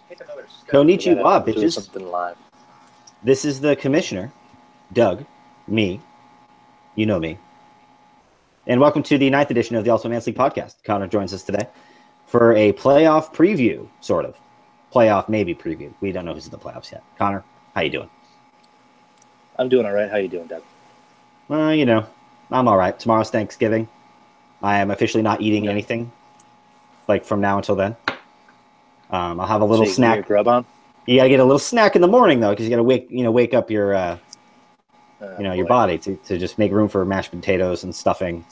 Konnichiwa, Do bitches. something live. This is the commissioner, Doug, me. You know me. And welcome to the 9th edition of the Ultimate Man's League podcast. Connor joins us today for a playoff preview, sort of. Playoff maybe preview. We don't know who's in the playoffs yet. Connor, how you doing? I'm doing all right. How you doing, Doug? I'm all right. Tomorrow's Thanksgiving. I am officially not eating anything, like from now until then. I'll have a little snack. Your grub on? You gotta get a little snack in the morning though, because you gotta wake up your your body to just make room for mashed potatoes and stuffing,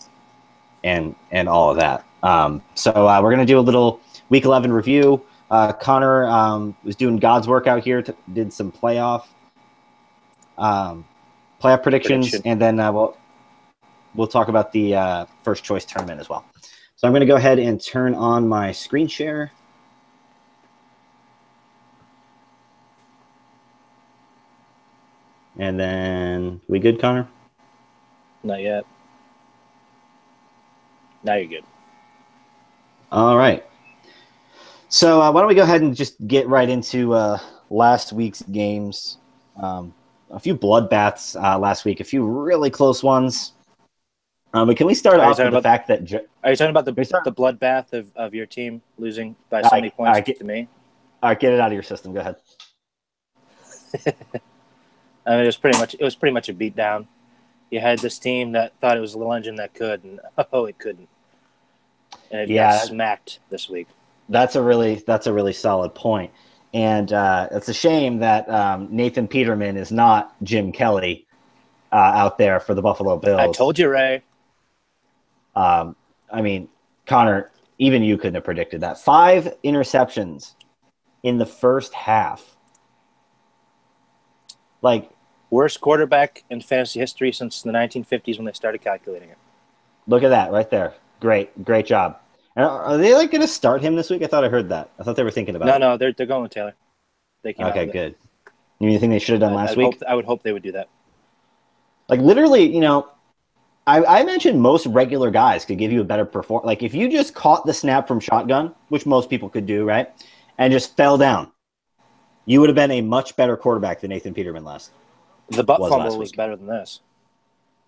and all of that. So we're gonna do a little Week 11 review. Connor was doing God's work out here. Did some playoff predictions, and then we'll talk about the first choice tournament as well. So I'm gonna go ahead and turn on my screen share. And then, we good, Connor? Not yet. Now you're good. All right. So why don't we go ahead and just get right into last week's games. A few bloodbaths last week, a few really close ones. But can we start off with the fact that... Are you talking about the bloodbath of your team losing by so many points to me? All right, get it out of your system. Go ahead. I mean, it was pretty much a beatdown. You had this team that thought it was a little engine that could, and it couldn't. And it got smacked this week. That's a really solid point. And it's a shame that Nathan Peterman is not Jim Kelly out there for the Buffalo Bills. I told you, Ray. I mean, Connor, even you couldn't have predicted that. 5 interceptions in the first half. Like, worst quarterback in fantasy history since the 1950s when they started calculating it. Look at that right there. Great job. Are they going to start him this week? I thought I heard that. I thought they were thinking about it. No, they're going with Taylor. They came okay, good. You think they should have done last week? I would hope they would do that. Like, literally, I mentioned most regular guys could give you a better performance. Like, if you just caught the snap from shotgun, which most people could do, right, and just fell down, you would have been a much better quarterback than Nathan Peterman last. The butt fumble was better than this.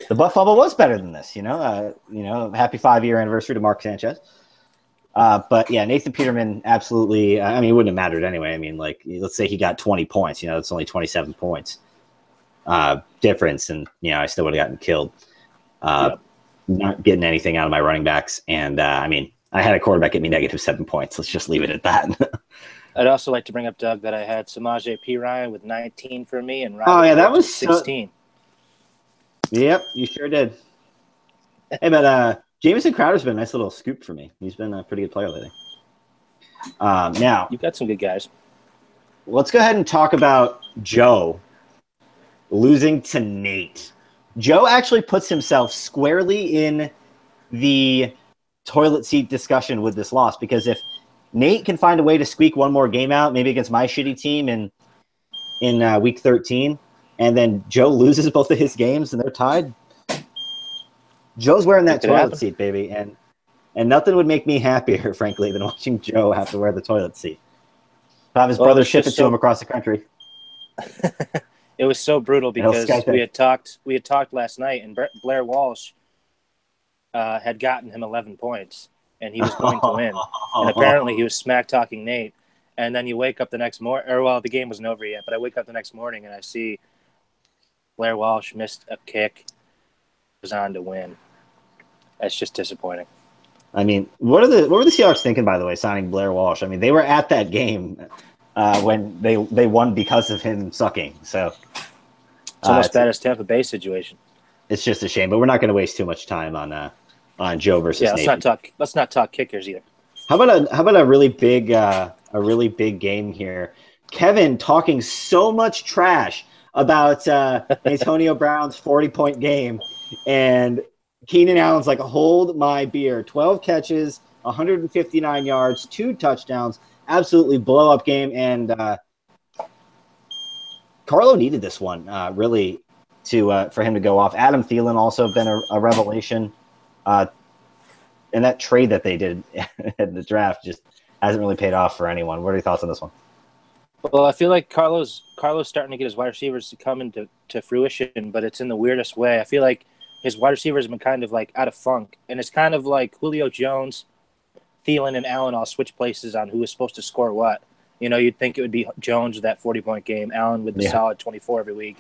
The butt fumble was better than this. Happy 5-year anniversary to Mark Sanchez. But yeah, Nathan Peterman absolutely. I mean, it wouldn't have mattered anyway. I mean, like, let's say he got 20 points. It's only 27 points difference, and I still would have gotten killed. Not getting anything out of my running backs, and I mean, I had a quarterback get me -7 points. Let's just leave it at that. I'd also like to bring up, Doug, that I had Samaje Perine with 19 for me, and Ryan that was 16. Yep, you sure did. Hey, but Jamison Crowder's been a nice little scoop for me. He's been a pretty good player lately. Now, you've got some good guys. Let's go ahead and talk about Joe losing to Nate. Joe actually puts himself squarely in the toilet seat discussion with this loss, because if Nate can find a way to squeak one more game out, maybe against my shitty team in week 13, and then Joe loses both of his games and they're tied, Joe's wearing that toilet seat, baby, and nothing would make me happier, frankly, than watching Joe have to wear the toilet seat. Have his brother ship it to him across the country. It was so brutal because we had talked last night, and Blair Walsh had gotten him 11 points. And he was going to win. And apparently he was smack-talking Nate. And then you wake up the next morning, the game wasn't over yet, but I wake up the next morning and I see Blair Walsh missed a kick, was on to win. That's just disappointing. I mean, what were the Seahawks thinking, by the way, signing Blair Walsh? I mean, they were at that game when they won because of him sucking. So it's almost bad as Tampa Bay situation. It's just a shame, but we're not going to waste too much time on Joe versus Nathan. Let's not talk kickers either. How about a really big game here? Kevin talking so much trash about Antonio Brown's 40-point game, and Keenan Allen's like, hold my beer. 12 catches, 159 yards, 2 touchdowns, absolutely blow up game, and Carlo needed this one really for him to go off. Adam Thielen also been a revelation. And that trade that they did in the draft just hasn't really paid off for anyone. What are your thoughts on this one? Well, I feel like Carlos starting to get his wide receivers to come into fruition, but it's in the weirdest way. I feel like his wide receivers have been kind of like out of funk, and it's kind of like Julio Jones, Thielen, and Allen all switch places on who is supposed to score what. You know, you'd think it would be Jones with that 40-point game, Allen with the solid 24 every week,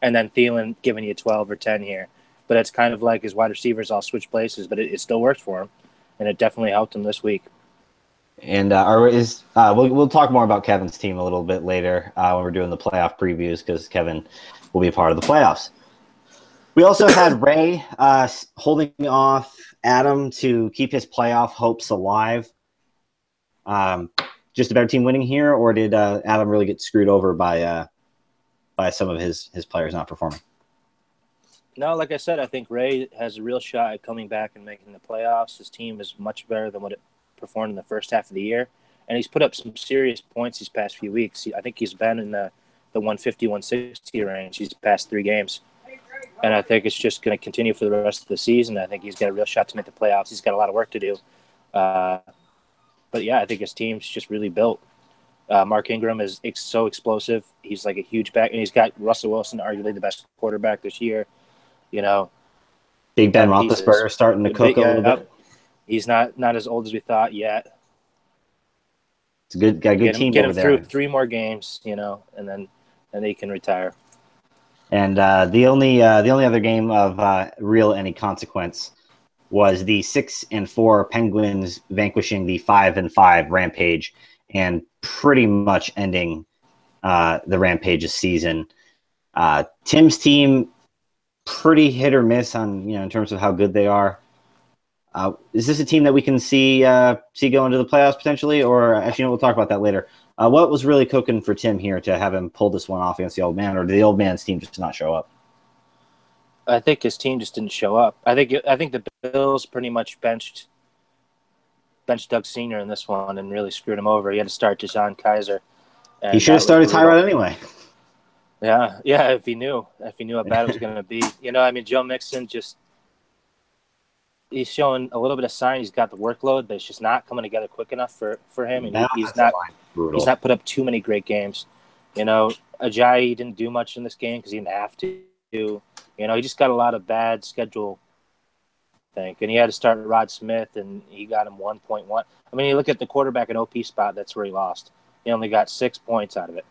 and then Thielen giving you 12 or 10 here. But it's kind of like his wide receivers all switch places, but it still works for him, and it definitely helped him this week. And we'll talk more about Kevin's team a little bit later when we're doing the playoff previews, because Kevin will be a part of the playoffs. We also had Ray holding off Adam to keep his playoff hopes alive. Just a better team winning here, or did Adam really get screwed over by some of his players not performing? No, like I said, I think Ray has a real shot at coming back and making the playoffs. His team is much better than what it performed in the first half of the year, and he's put up some serious points these past few weeks. I think he's been in the 150, 160 range these past 3 games, and I think it's just going to continue for the rest of the season. I think he's got a real shot to make the playoffs. He's got a lot of work to do, but yeah, I think his team's just really built. Mark Ingram is so explosive. He's like a huge back, and he's got Russell Wilson, arguably the best quarterback this year. You know, Big Ben Roethlisberger starting to cook a little bit. He's not as old as we thought yet. It's got a good team get over him there. Through 3 more games, you know, and then he can retire. And the only other game of any consequence was the 6-4 Penguins vanquishing the 5-5 Rampage and pretty much ending the Rampage's season. Tim's team, pretty hit or miss on, in terms of how good they are. Is this a team that we can see go into the playoffs potentially? Or actually, we'll talk about that later. What was really cooking for Tim here to have him pull this one off against the Old Man, or did the Old Man's team just not show up? I think his team just didn't show up. I think the Bills pretty much benched Doug Senior in this one and really screwed him over. He had to start Deshaun Kaiser. He should have started Tyrod anyway. Yeah. If he knew how bad it was going to be. Joe Mixon he's showing a little bit of sign. He's got the workload, but it's just not coming together quick enough for him. And he's not put up too many great games. Ajayi didn't do much in this game because he didn't have to. He just got a lot of bad schedule, I think. And he had to start Rod Smith, and he got him 1.1. I mean, you look at the quarterback and OP spot, that's where he lost. He only got 6 points out of it.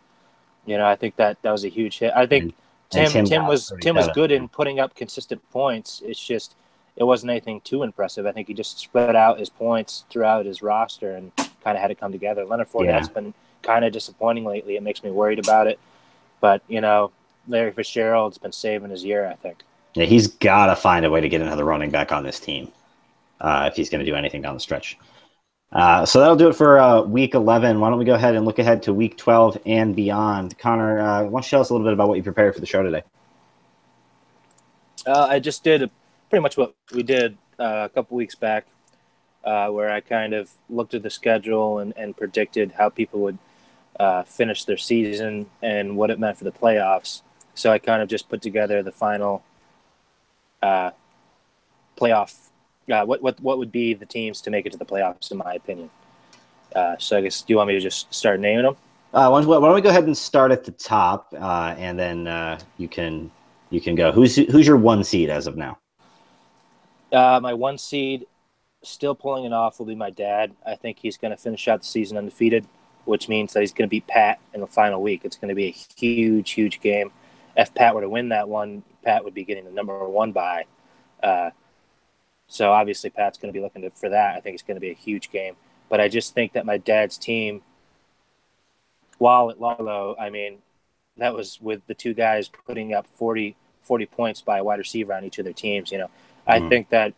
I think that was a huge hit. I think Tim was good in putting up consistent points. It's just it wasn't anything too impressive. I think he just spread out his points throughout his roster and kind of had to come together. Leonard Fournette's been kind of disappointing lately. It makes me worried about it. But, Larry Fitzgerald's been saving his year, I think. Yeah, he's got to find a way to get another running back on this team if he's going to do anything down the stretch. So that'll do it for Week 11. Why don't we go ahead and look ahead to Week 12 and beyond? Connor, why don't you tell us a little bit about what you prepared for the show today? I just did pretty much what we did a couple weeks back, where I kind of looked at the schedule and predicted how people would finish their season and what it meant for the playoffs. So I kind of just put together the final playoff. What would be the teams to make it to the playoffs, in my opinion? So I guess, do you want me to just start naming them? Why don't we go ahead and start at the top, and then you can go. Who's your 1 seed as of now? My 1 seed, still pulling it off, will be my dad. I think he's going to finish out the season undefeated, which means that he's going to beat Pat in the final week. It's going to be a huge, huge game. If Pat were to win that one, Pat would be getting the number 1 bye. So obviously Pat's going to be looking for that. I think it's going to be a huge game. But I just think that my dad's team, while at low, that was with the 2 guys putting up 40 points by a wide receiver on each of their teams. I think that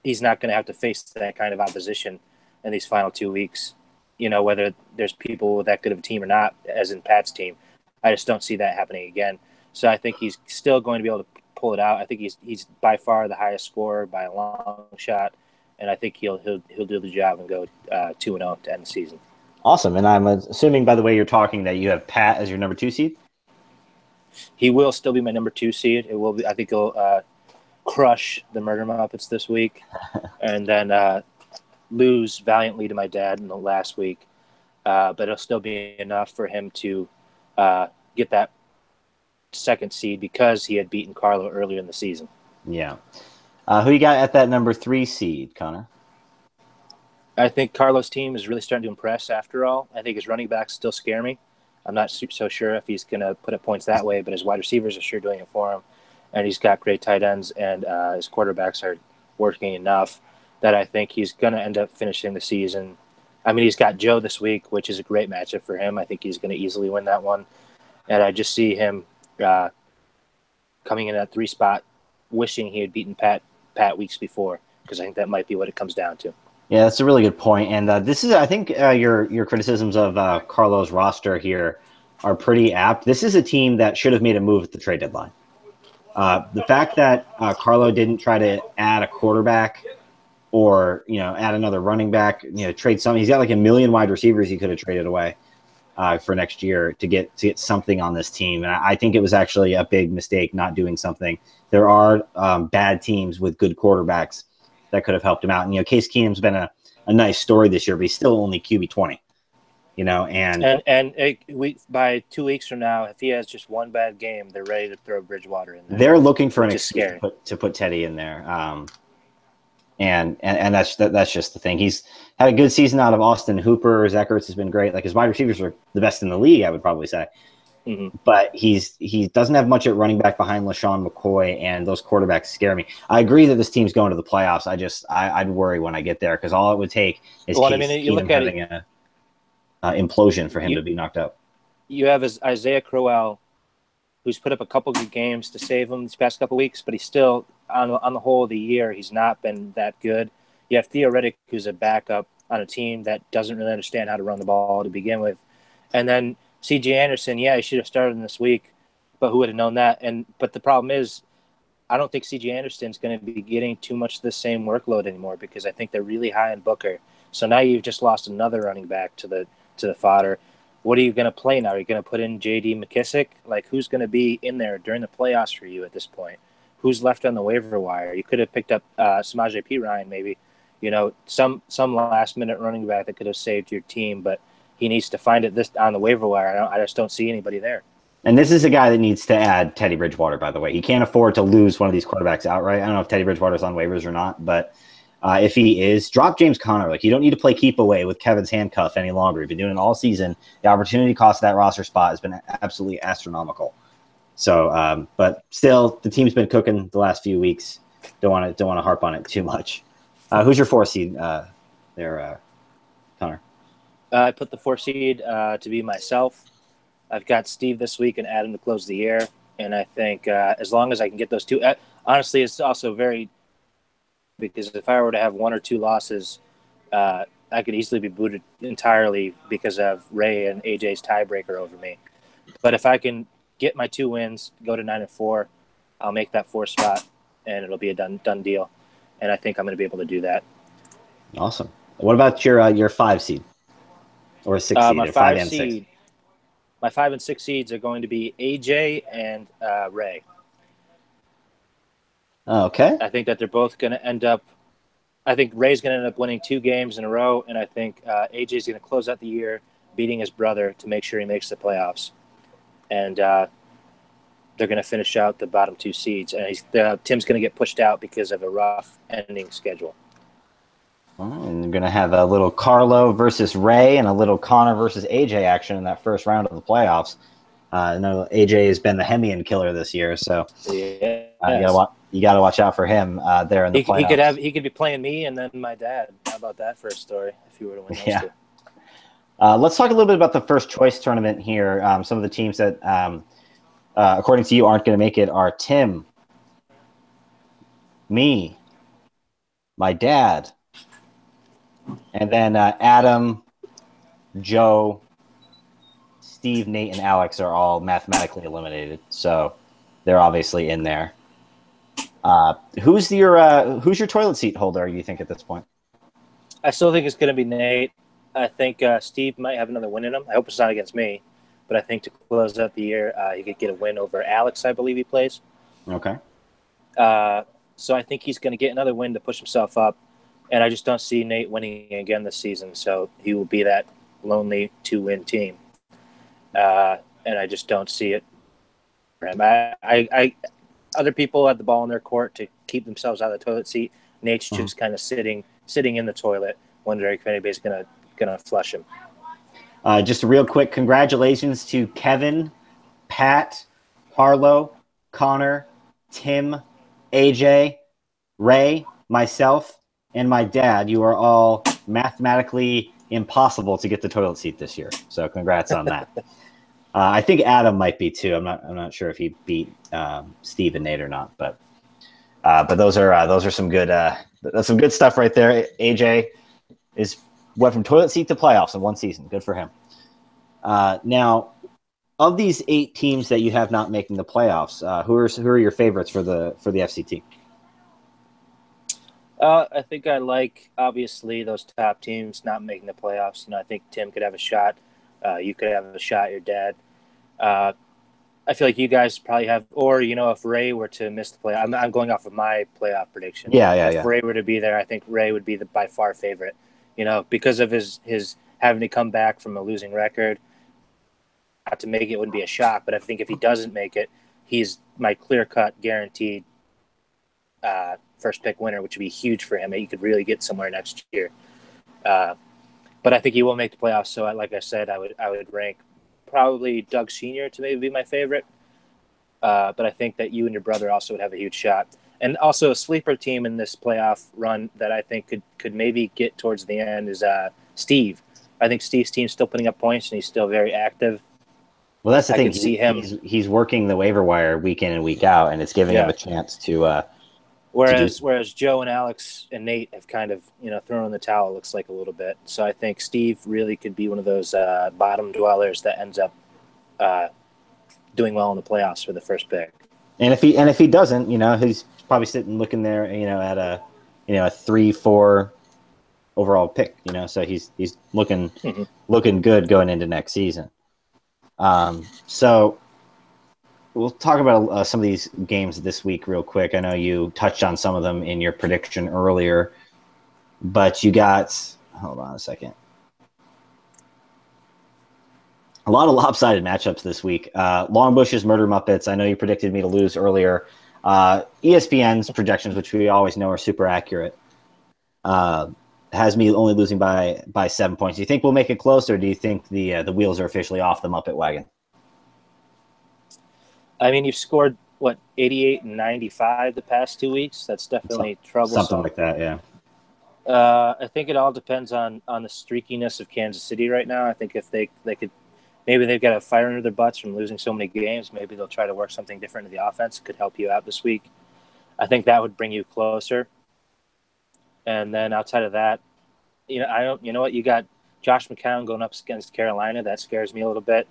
he's not going to have to face that kind of opposition in these final 2 weeks, whether there's people with that good of a team or not, as in Pat's team. I just don't see that happening again. So I think he's still going to be able to pull it out. I think he's by far the highest scorer by a long shot, and I think he'll do the job and go 2-0 to end the season. Awesome. And I'm assuming, by the way you're talking, that you have Pat as your number 2 seed? He will still be my number 2 seed. It will be. I think he'll crush the Murder Muppets this week, and then lose valiantly to my dad in the last week. but it'll still be enough for him to get that second seed because he had beaten Carlo earlier in the season. Yeah. Who you got at that number 3 seed, Connor? I think Carlo's team is really starting to impress after all. I think his running backs still scare me. I'm not so sure if he's going to put up points that way, but his wide receivers are sure doing it for him. And he's got great tight ends, and his quarterbacks are working enough that I think he's going to end up finishing the season. I mean, he's got Joe this week, which is a great matchup for him. I think he's going to easily win that one. And I just see him coming in at 3 spot, wishing he had beaten Pat weeks before, because I think that might be what it comes down to. Yeah, that's a really good point. And this is, I think, your criticisms of Carlo's roster here are pretty apt. This is a team that should have made a move at the trade deadline. The fact that Carlo didn't try to add a quarterback or add another running back, trade something. He's got like a million wide receivers he could have traded away for next year to get something on this team. And I think it was actually a big mistake not doing something. There are bad teams with good quarterbacks that could have helped him out. And Case Keenum's been a nice story this year, but he's still only QB 20. By 2 weeks from now, if he has just one bad game, they're ready to throw Bridgewater in there. They're looking for an excuse to put Teddy in there. And that's just the thing. He's had a good season out of Austin Hooper. Zach Ertz has been great. Like, his wide receivers are the best in the league, I would probably say. Mm-hmm. But he doesn't have much at running back behind LaShawn McCoy, and those quarterbacks scare me. I agree that this team's going to the playoffs. I'd worry when I get there, because all it would take is you look at having an implosion for him to be knocked out. You have Isaiah Crowell, who's put up a couple good games to save him these past couple weeks, but he's still on the whole of the year, he's not been that good. You have Theoretic, who's a backup on a team that doesn't really understand how to run the ball to begin with, and then C.J. Anderson, he should have started in this week, but who would have known that? But the problem is, I don't think C.J. Anderson's going to be getting too much the same workload anymore, because I think they're really high on Booker. So now you've just lost another running back to the fodder. What are you going to play now? Are you going to put in J.D. McKissick? Like, who's going to be in there during the playoffs for you at this point? Who's left on the waiver wire? You could have picked up Samaje Perine, maybe. Some last-minute running back that could have saved your team, but he needs to find it on the waiver wire. I just don't see anybody there. And this is a guy that needs to add Teddy Bridgewater, by the way. He can't afford to lose one of these quarterbacks outright. I don't know if Teddy Bridgewater's on waivers or not, but if he is, drop James Conner. Like, you don't need to play keep away with Kevin's handcuff any longer. You've been doing it all season. The opportunity cost of that roster spot has been absolutely astronomical. So, but still, the team's been cooking the last few weeks. Don't want to harp on it too much. Who's your 4 seed there, Connor? I put the 4 seed to be myself. I've got Steve this week and Adam to close the year. And I think as long as I can get those two, honestly, it's also very, because if I were to have 1 or 2 losses, I could easily be booted entirely because of Ray and AJ's tiebreaker over me. But if I can get my 2 wins, go to 9-4, I'll make that 4 spot, and it'll be a done deal. And I think I'm going to be able to do that. Awesome. What about your 5 seed? Or 6 seed, or 5 and 6? My 5 and 6 seeds are going to be AJ and Ray. Okay. I think that they're both going to end up – I think Ray's going to end up winning 2 games in a row, and I think AJ's going to close out the year beating his brother to make sure he makes the playoffs. And they're going to finish out the bottom 2 seeds. And Tim's going to get pushed out because of a rough ending schedule. And you're going to have a little Carlo versus Ray and a little Connor versus AJ action in that first round of the playoffs. I know AJ has been the Hemian killer this year, so yes. You got to watch out for him there in the playoffs. He could be playing me and then my dad. How about that for a story if you were to win those 2? Let's talk a little bit about the first choice tournament here. Some of the teams that, according to you, aren't going to make it are Tim, me, my dad, and then Adam, Joe, Steve, Nate, and Alex are all mathematically eliminated. So they're obviously in there. Who's your toilet seat holder, you think, at this point? I still think it's going to be Nate. I think Steve might have another win in him. I hope it's not against me. But I think to close out the year, he could get a win over Alex, I believe he plays. Okay. So I think he's going to get another win to push himself up. And I just don't see Nate winning again this season. So he will be that lonely 2-win team. And I just don't see it for him. Other people have the ball in their court to keep themselves out of the toilet seat. Nate's just kind of sitting in the toilet, wondering if anybody's gonna flush him. Just a real quick congratulations to Kevin, Pat, Harlow, Connor, Tim, AJ, Ray, myself, and my dad. You are all mathematically impossible to get the toilet seat this year. So congrats on that. I think Adam might be too. I'm not sure if he beat Steve and Nate or not, but those are some good that's some good stuff right there. AJ went from toilet seat to playoffs in one season. Good for him. Now, of these 8 teams that you have not making the playoffs, who are your favorites for the FCT? I think I like, obviously, those top teams not making the playoffs. I think Tim could have a shot. You could have a shot, your dad. I feel like you guys probably have, or, if Ray were to miss the playoff, I'm going off of my playoff prediction. If Ray were to be there, I think Ray would be the by far favorite, because of his having to come back from a losing record. Not to make it wouldn't be a shock, but I think if he doesn't make it, he's my clear-cut guaranteed first pick winner, which would be huge for him. He could really get somewhere next year. But I think he will make the playoffs. So, like I said, I would rank probably Doug Sr. to maybe be my favorite. But I think that you and your brother also would have a huge shot. And also a sleeper team in this playoff run that I think could maybe get towards the end is Steve. I think Steve's team's still putting up points, and he's still very active. Well, that's the thing. He's working the waiver wire week in and week out, and it's giving him a chance to Whereas Joe and Alex and Nate have kind of, thrown in the towel, it looks like a little bit. So I think Steve really could be one of those bottom dwellers that ends up doing well in the playoffs for the first pick. And if he doesn't, he's probably sitting looking there, at a 3-4 overall pick, so he's looking good going into next season. So we'll talk about some of these games this week real quick. I know you touched on some of them in your prediction earlier, but you got – hold on a second. A lot of lopsided matchups this week. Longbush's Murder Muppets. I know you predicted me to lose earlier. ESPN's projections, which we always know are super accurate, has me only losing by 7 points. Do you think we'll make it close, or do you think the wheels are officially off the Muppet wagon? I mean, you've scored, 88 and 95 the past 2 weeks? That's definitely troublesome. Something like that, yeah. I think it all depends on the streakiness of Kansas City right now. I think if they could, maybe they've got a fire under their butts from losing so many games. Maybe they'll try to work something different in the offense. It could help you out this week. I think that would bring you closer. And then outside of that, you know what? You got Josh McCown going up against Carolina. That scares me a little bit.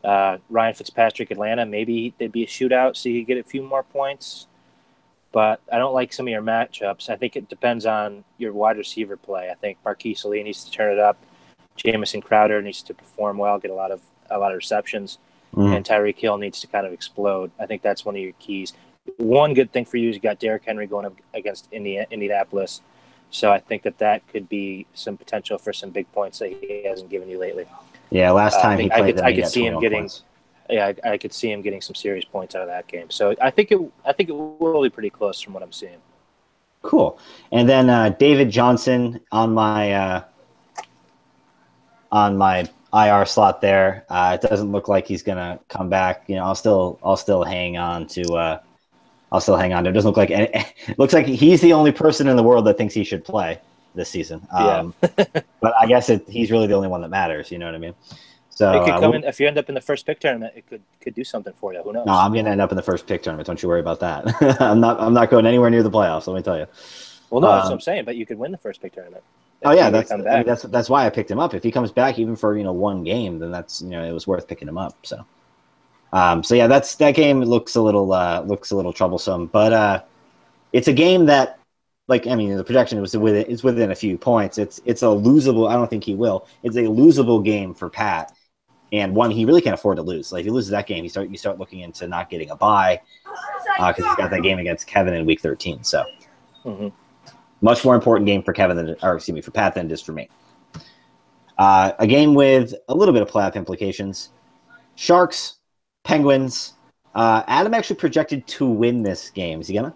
Ryan Fitzpatrick, Atlanta, maybe they'd be a shootout, so you could get a few more points. But I don't like some of your matchups. I think it depends on your wide receiver play. I think Marquise Lee needs to turn it up. Jamison Crowder needs to perform well, get a lot of receptions, and Tyreek Hill needs to kind of explode. I think that's one of your keys. One good thing for you is you got Derrick Henry going up against Indianapolis. So I think that could be some potential for some big points that he hasn't given you lately. Yeah, last time he played I could see him getting points. Yeah, I could see him getting some serious points out of that game. So I think it will be pretty close from what I'm seeing. Cool. And then David Johnson on my IR slot there. It doesn't look like he's gonna come back. I'll still hang on to. It doesn't look like it looks like he's the only person in the world that thinks he should play this season. But I guess he's really the only one that matters. You know what I mean? So it could come in if you end up in the first pick tournament. It could do something for you. Who knows? No, I'm going to end up in the first pick tournament. Don't you worry about that. I'm not going anywhere near the playoffs. Let me tell you. Well, no, that's what I'm saying. But you could win the first pick tournament. That's why I picked him up. If he comes back even for one game, then that's it was worth picking him up. So. Yeah, that game looks a little troublesome, but it's a game that, the projection is within a few points. It's a losable. I don't think he will. It's a losable game for Pat, and one he really can't afford to lose. Like if he loses that game, you start looking into not getting a bye because he's got that game against Kevin in Week 13. So much more important game for Pat than it is for me. A game with a little bit of playoff implications. Sharks, Penguins. Adam actually projected to win this game. Is he gonna?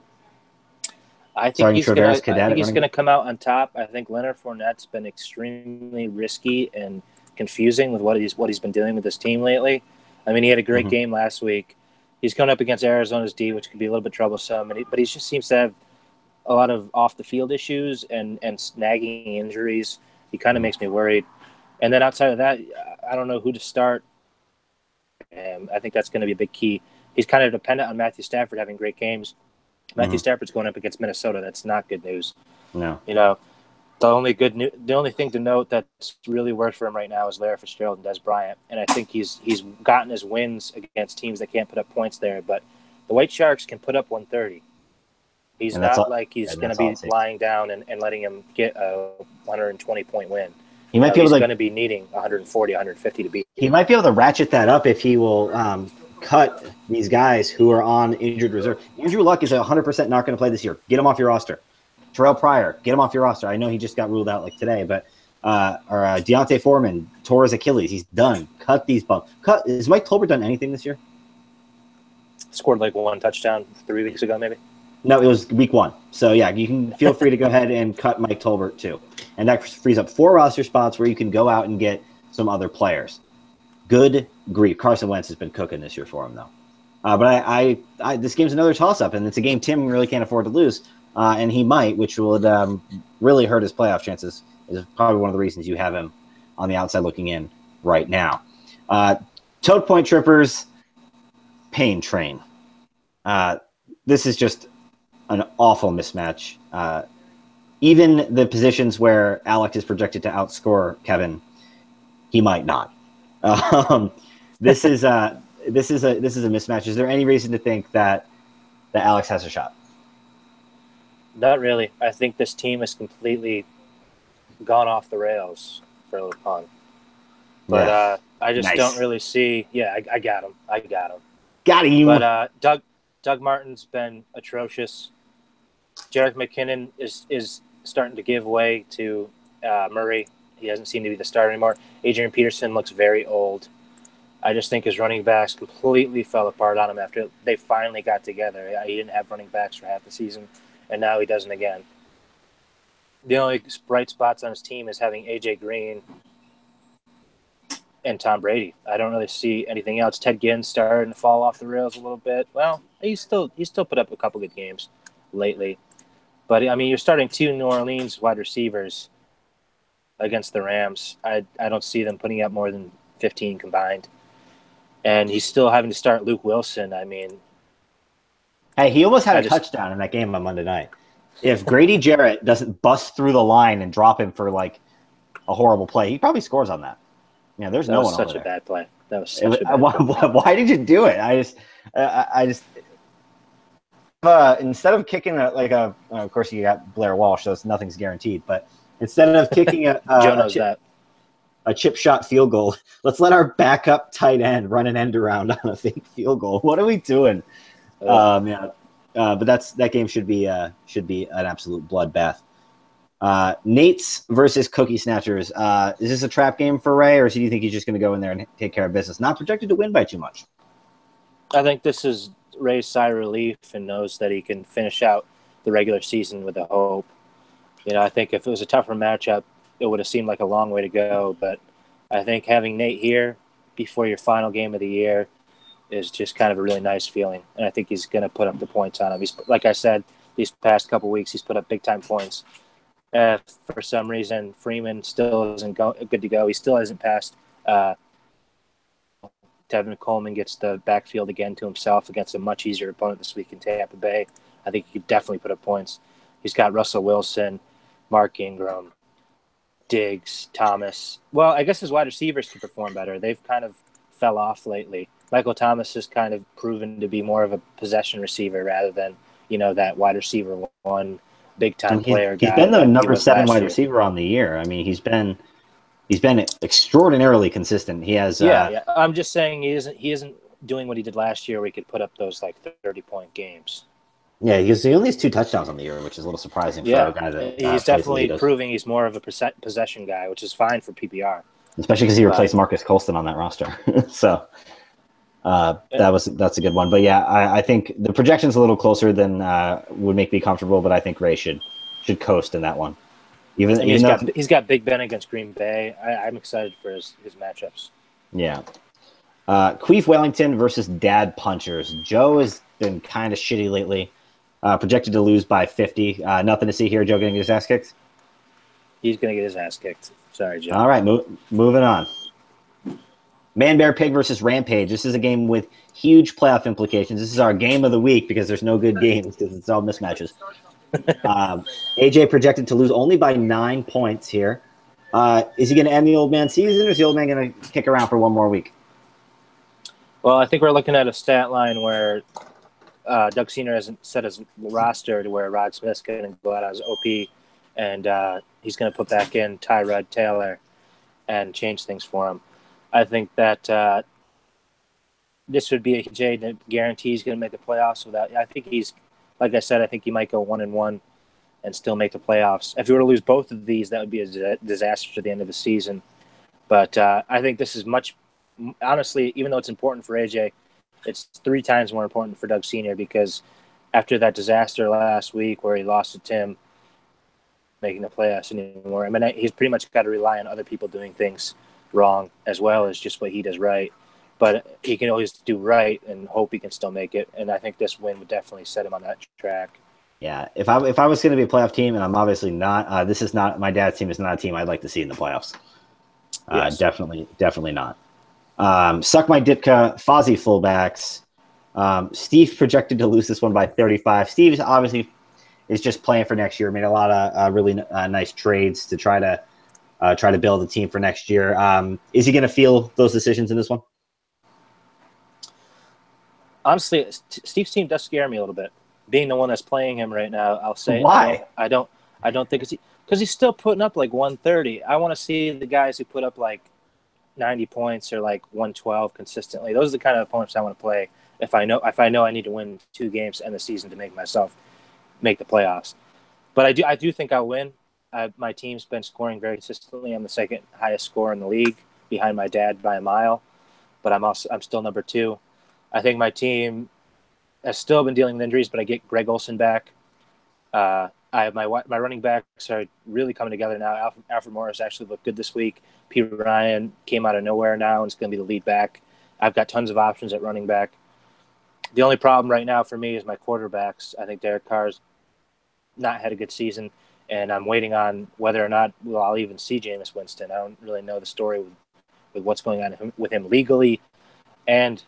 I think he's gonna come out on top. I think Leonard Fournette's been extremely risky and confusing with what he's been doing with this team lately. I mean, he had a great game last week. He's going up against Arizona's D, which could be a little bit troublesome, but he just seems to have a lot of off the field issues and snagging injuries. He kind of makes me worried. And then outside of that, I don't know who to start. I think that's going to be a big key. He's kind of dependent on Matthew Stafford having great games. Matthew Stafford's going up against Minnesota. That's not good news. No. You know, the only thing to note that's really worked for him right now is Larry Fitzgerald and Des Bryant. And I think he's gotten his wins against teams that can't put up points there. But the White Sharks can put up 130. He's not like he's going to be lying down and letting him get a 120-point win. He might be able he's going to be needing 140, 150 to beat. He might be able to ratchet that up if he will cut these guys who are on injured reserve. Andrew Luck is 100% not going to play this year. Get him off your roster. Terrell Pryor, get him off your roster. I know he just got ruled out like today, but Deontay Foreman tore his Achilles. He's done. Cut these bumps. Has Mike Tolbert done anything this year? Scored like one touchdown 3 weeks ago, maybe. No, it was week 1. So, yeah, you can feel free to go ahead and cut Mike Tolbert, too. And that frees up 4 roster spots where you can go out and get some other players. Good grief. Carson Wentz has been cooking this year for him, though. But I this game's another toss-up, and it's a game Tim really can't afford to lose. And he might, which would really hurt his playoff chances, is probably one of the reasons you have him on the outside looking in right now. Toad Point Trippers, Pain Train. This is just an awful mismatch. Even the positions where Alec is projected to outscore Kevin, he might not. This is a mismatch. Is there any reason to think that Alex has a shot? Not really. I think this team has completely gone off the rails for LePong. But I just don't really see. Yeah, I got him. Got him. But Doug Martin's been atrocious. Jarek McKinnon is starting to give way to Murray. He doesn't seem to be the starter anymore. Adrian Peterson looks very old. I just think his running backs completely fell apart on him after they finally got together. He didn't have running backs for half the season, and now he doesn't again. The only bright spots on his team is having A.J. Green and Tom Brady. I don't really see anything else. Ted Ginn's starting to fall off the rails a little bit. Well, he's still put up a couple good games lately. But, I mean, you're starting 2 New Orleans wide receivers against the Rams. I don't see them putting up more than 15 combined. And he's still having to start Luke Wilson. I mean, hey, he almost had a touchdown in that game on Monday night. If Grady Jarrett doesn't bust through the line and drop him for like a horrible play, he probably scores on that. Yeah, there's no one over there. That was such a bad play. That was such a bad play. Why did you do it? I just instead of kicking of course you got Blair Walsh, so nothing's guaranteed. But instead of kicking a chip shot field goal, let's let our backup tight end run an end around on a fake field goal. What are we doing? But that game should be an absolute bloodbath. Nate's versus Cookie Snatchers. Is this a trap game for Ray, or do you think he's just going to go in there and take care of business? Not projected to win by too much. I think this is Ray's sigh of relief and knows that he can finish out the regular season with a hope. You know, I think if it was a tougher matchup, it would have seemed like a long way to go. But I think having Nate here before your final game of the year is just kind of a really nice feeling. And I think he's going to put up the points on him. He's, like I said, these past couple weeks, he's put up big-time points. For some reason, Freeman still isn't good to go. He still hasn't passed. Tevin Coleman gets the backfield again to himself against a much easier opponent this week in Tampa Bay. I think he could definitely put up points. He's got Russell Wilson, Mark Ingram, Diggs, Thomas. Well, I guess his wide receivers could perform better. They've kind of fell off lately. Michael Thomas has kind of proven to be more of a possession receiver rather than, that wide receiver one big-time player guy. He's been the number 7 wide receiver on the year. I mean, he's been extraordinarily consistent. He has. Yeah. I'm just saying he isn't doing what he did last year, where he could put up those 30-point games. Yeah, he only has 2 touchdowns on the year, which is a little surprising for a guy that. He's definitely proving he's more of a possession guy, which is fine for PPR. especially because he replaced Marcus Colston on that roster. So that's a good one. But yeah, I think the projection's a little closer than would make me comfortable, but I think Ray should coast in that one. He's got Big Ben against Green Bay. I'm excited for his matchups. Yeah. Queef Wellington versus Dad Punchers. Joe has been kind of shitty lately. Projected to lose by 50. Nothing to see here. Joe getting his ass kicked? He's going to get his ass kicked. Sorry, Joe. All right, moving on. Man Bear Pig versus Rampage. This is a game with huge playoff implications. This is our game of the week because there's no good games because it's all mismatches. AJ projected to lose only by 9 points here. Is he going to end the old man season, or is the old man going to kick around for one more week? Well, I think we're looking at a stat line where Doug Senior hasn't set his roster to where Rod Smith's going to go out as OP, and he's going to put back in Tyrod Taylor and change things for him. I think that this would be a Jay that guarantees going to make the playoffs. I think he's, like I said, I think he might go 1-1 and still make the playoffs. If he were to lose both of these, that would be a disaster to the end of the season. But I think this is honestly, even though it's important for AJ, it's 3 times more important for Doug Senior, because after that disaster last week where he lost to Tim, making the playoffs anymore, I mean, he's pretty much got to rely on other people doing things wrong as well as just what he does right. But he can always do right and hope he can still make it. And I think this win would definitely set him on that track. Yeah, if I was going to be a playoff team, and I'm obviously not, this is not, my dad's team is not a team I'd like to see in the playoffs. Yes. Definitely not. Suck my Ditka, Fozzie fullbacks. Steve projected to lose this one by 35. Steve obviously is just playing for next year. Made a lot of really nice trades to try to build a team for next year. Is he going to feel those decisions in this one? Honestly, Steve's team does scare me a little bit. Being the one that's playing him right now, I'll say why? I don't think it's because he's still putting up like 130. I want to see the guys who put up like 90 points or like 112 consistently. Those are the kind of opponents I want to play if I know I need to win 2 games to end the season to make the playoffs. But I do think I'll win. My team's been scoring very consistently. I'm the second highest scorer in the league, behind my dad by a mile. But I'm still number 2. I think my team has still been dealing with injuries, but I get Greg Olsen back. I have my running backs are really coming together now. Alfred Morris actually looked good this week. Peter Ryan came out of nowhere now and is going to be the lead back. I've got tons of options at running back. The only problem right now for me is my quarterbacks. I think Derek Carr's not had a good season, and I'm waiting on whether or not I'll even see Jameis Winston. I don't really know the story with what's going on with him legally and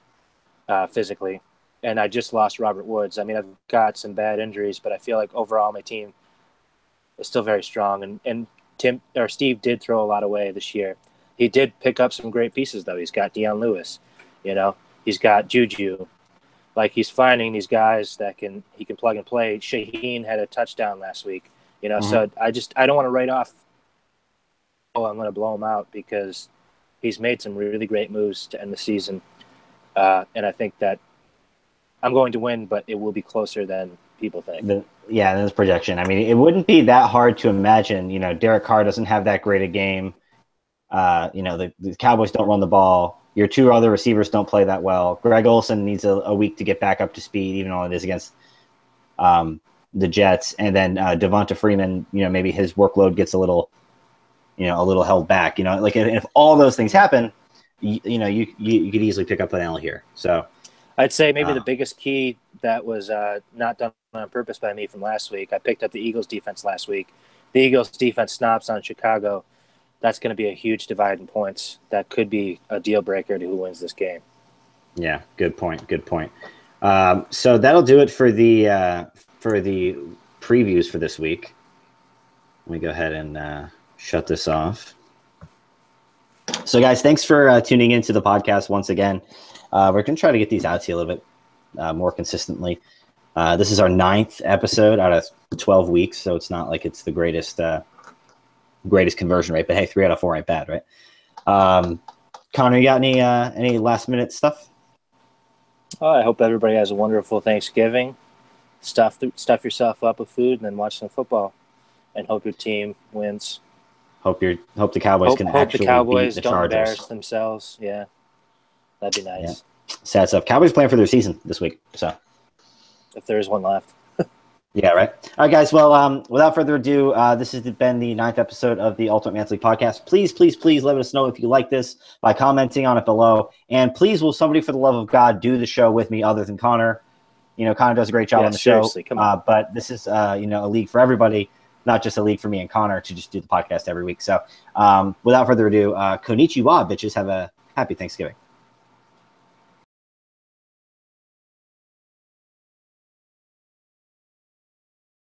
physically. And I just lost Robert Woods. I mean, I've got some bad injuries, but I feel like overall my team is still very strong. And Steve did throw a lot away this year. He did pick up some great pieces, though. He's got Deion Lewis, he's got Juju. Like, he's finding these guys that he can plug and play. Shaheen had a touchdown last week, So I don't want to write off. I'm going to blow him out, because he's made some really great moves to end the season, and I think that I'm going to win, but it will be closer than people think. That's projection. I mean, it wouldn't be that hard to imagine. Derek Carr doesn't have that great a game. The Cowboys don't run the ball. Your 2 other receivers don't play that well. Greg Olsen needs a week to get back up to speed, even though it is against the Jets. And then Devonta Freeman, maybe his workload gets a little held back. Like if all those things happen, you could easily pick up an L here. So I'd say maybe the biggest key that was not done on purpose by me from last week. I picked up the Eagles defense last week. The Eagles defense snaps on Chicago. That's going to be a huge divide in points. That could be a deal breaker to who wins this game. Yeah, good point. So that'll do it for the previews for this week. Let me go ahead and shut this off. So, guys, thanks for tuning into the podcast once again. We're going to try to get these out to you a little bit more consistently. This is our 9th episode out of 12 weeks, so it's not like it's the greatest conversion rate. But hey, 3 out of 4 ain't bad, right? Connor, you got any last minute stuff? I hope everybody has a wonderful Thanksgiving. Stuff yourself up with food, and then watch some football, and hope your team wins. Hope the Cowboys can actually the Cowboys beat the don't Chargers. Embarrass themselves. Yeah, that'd be nice. Yeah. Sad stuff. Cowboys playing for their season this week, so if there is one left. Yeah, right. All right, guys. Well, without further ado, this has been the 9th episode of the Ultimate Man's League podcast. Please, please, please let us know if you like this by commenting on it below. And please, will somebody, for the love of God, do the show with me other than Connor? Connor does a great job on the show. Come on. But this is, a league for everybody, not just a league for me and Connor to just do the podcast every week. So without further ado, konnichiwa, bitches. Have a happy Thanksgiving.